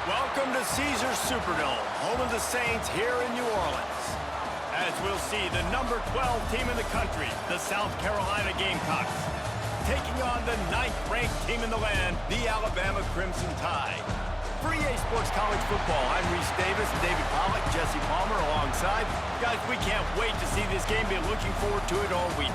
Welcome to Caesars Superdome, home of the Saints here in New Orleans. As we'll see, the number 12 team in the country, the South Carolina Gamecocks, taking on the 9th-ranked team in the land, the Alabama Crimson Tide. For EA Sports College Football, I'm Reese Davis, David Pollack, Jesse Palmer alongside. Guys, we can't wait to see this game. Been looking forward to it all week.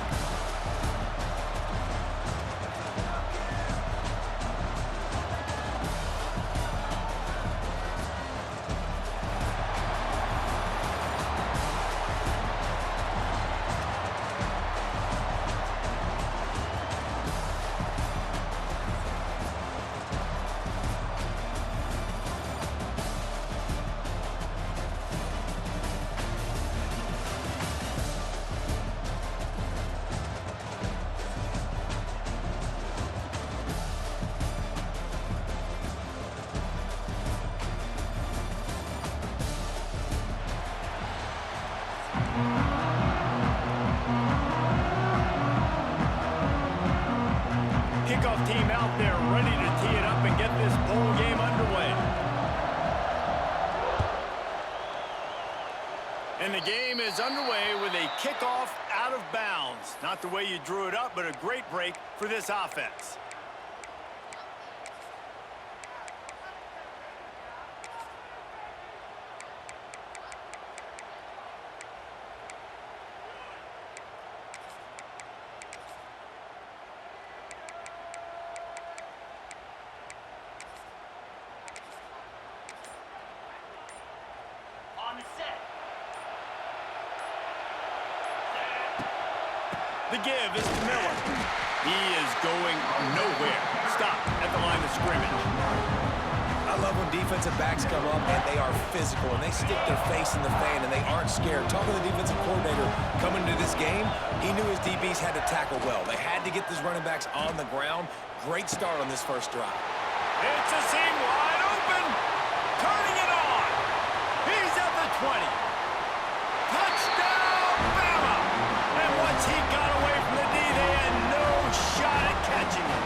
Kickoff team out there ready to tee it up and get this bowl game underway. And the game is underway with a kickoff out of bounds. Not the way you drew it up, but a great break for this offense. The give is to Miller. He is going nowhere. Stop at the line of scrimmage. I love when defensive backs come up and they are physical and they stick their face in the fan and they aren't scared. Talking to the defensive coordinator coming into this game, he knew his DBs had to tackle well. They had to get these running backs on the ground. Great start on this first drive. It's a seam wide open. Turning it on. He's at the 20. Touchdown, Bama! And once he got away from the D, they had no shot at catching him.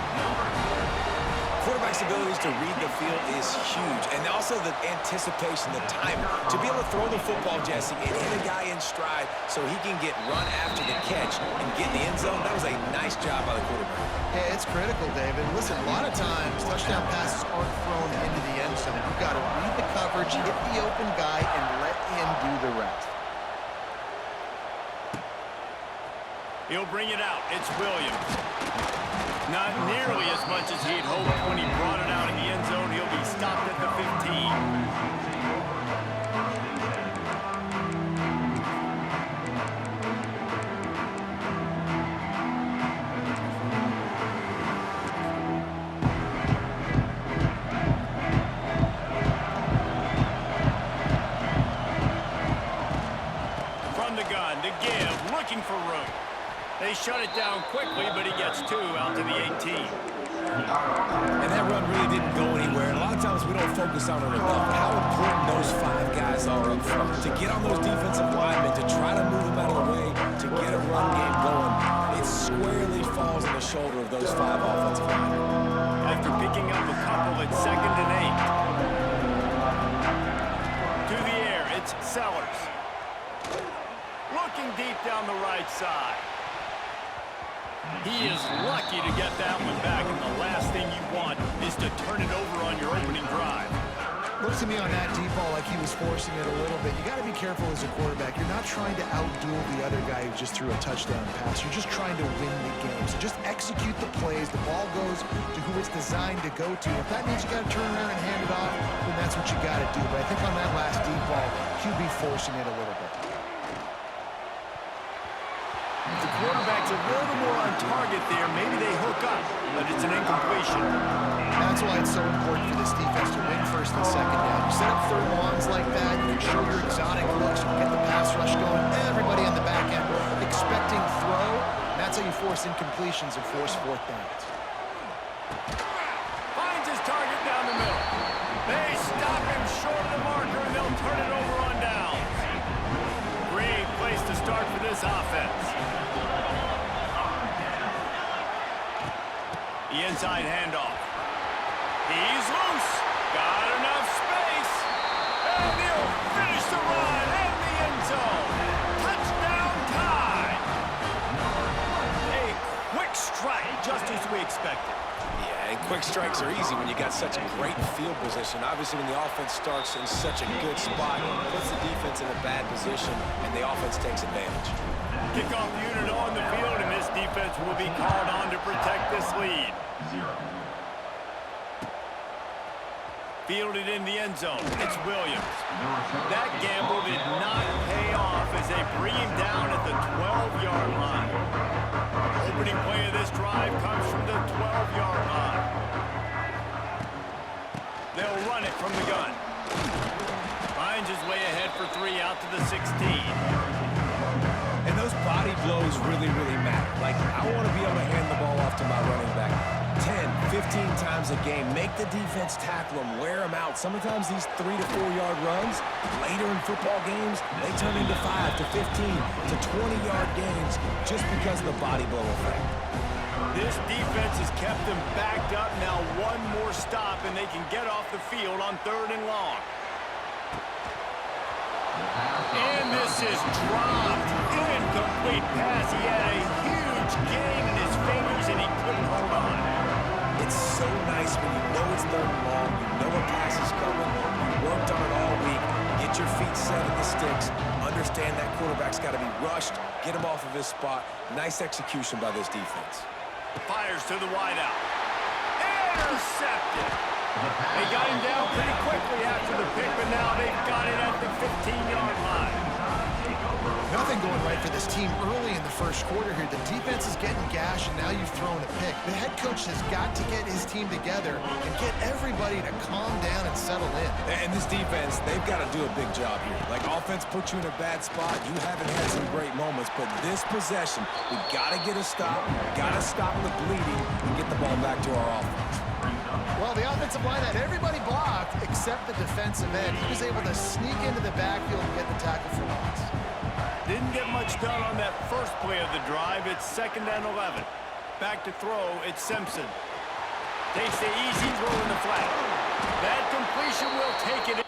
Quarterback's abilities to read the field is huge, and also the anticipation, the timing. To be able to throw the football, Jesse, and hit a guy in stride so he can get run after the catch and get in the end zone, that was a nice job by the quarterback. Yeah, it's critical, David. Listen, a lot of times touchdown passes aren't thrown into the end zone. You've got to read the coverage, hit the open guy, and let him do the rest. He'll bring it out. It's Williams. Not nearly as much as he'd hoped when he brought it out in the end zone. He'll be stopped at the 15. From the gun, to give, looking for room. They shut it down quickly, but he gets 2 out to the 18. And that run really didn't go anywhere. And a lot of times we don't focus on it enough. But how important those 5 guys are up front to get on those defensive linemen, to try to move them out of the way, to get a run game going. It squarely falls on the shoulder of those 5 offensive linemen. After picking up a couple at 2nd and 8. To the air, it's Sellers. Looking deep down the right side. He is lucky to get that one back, and the last thing you want is to turn it over on your opening drive. Looks to me on that deep ball like he was forcing it a little bit. You got to be careful as a quarterback. You're not trying to outduel the other guy who just threw a touchdown pass. You're just trying to win the game. So just execute the plays. The ball goes to who it's designed to go to. If that means you got to turn around and hand it off, then that's what you got to do. But I think on that last deep ball, QB forcing it a little bit. The quarterback's a little more on target there. Maybe they hook up, but it's an incompletion. That's why it's so important for this defense to win 1st and 2nd down. You set up 3rd and longs like that, you can show your exotic looks, you can get the pass rush going, everybody on the back end expecting throw. That's how you force incompletions and force 4th downs. Finds his target down the middle. They stop him short of the marker, and they'll turn it over on downs. Great place to start for this offense. The inside handoff. He's loose. Got enough space. we expected. Yeah, and quick strikes are easy when you got such a great field position. Obviously, when the offense starts in such a good spot, it puts the defense in a bad position, and the offense takes advantage. Kickoff unit on the field, and this defense will be called on to protect this lead. Fielded in the end zone. It's Williams. That gamble did not pay off as they bring him down at the 12-yard line. Opening play of this drive comes from the 12-yard line. They'll run it from the gun. Finds his way ahead for 3 out to the 16. And those body blows really, really matter. Like, I want to be able to hand the ball off to my running back 10, 15 times a game. Make the defense tackle them, wear them out. Sometimes these 3 to 4 yard runs, later in football games, they turn into 5 to 15 to 20-yard games just because of the body blow effect. This defense has kept them backed up. Now one more stop, and they can get off the field on 3rd and long. And this is dropped. Incomplete pass. He had a huge gain in his fingers, and he couldn't hold on. It's so nice when you know it's 3rd and long, you know a pass is coming, you worked on it all week, get your feet set at the sticks, understand that quarterback's got to be rushed, get him off of his spot. Nice execution by this defense. Fires to the wideout. Intercepted. They got him down pretty quickly after the pick, but now they've got it at the 15-yard line. Nothing going right for this team early in the first quarter here. The defense is getting gashed, and now you've thrown a pick. The head coach has got to get his team together and get everybody to calm down and settle in. And this defense, they've got to do a big job here. Like, offense puts you in a bad spot. You haven't had some great moments, but this possession, we got to get a stop, got to stop the bleeding, and get the ball back to our offense. Well, the offensive line had everybody blocked except the defensive end. He was able to sneak into the backfield and get the tackle for loss. Didn't get much done on that first play of the drive. It's 2nd and 11. Back to throw, it's Simpson. Takes the easy throw in the flat. That completion will take it.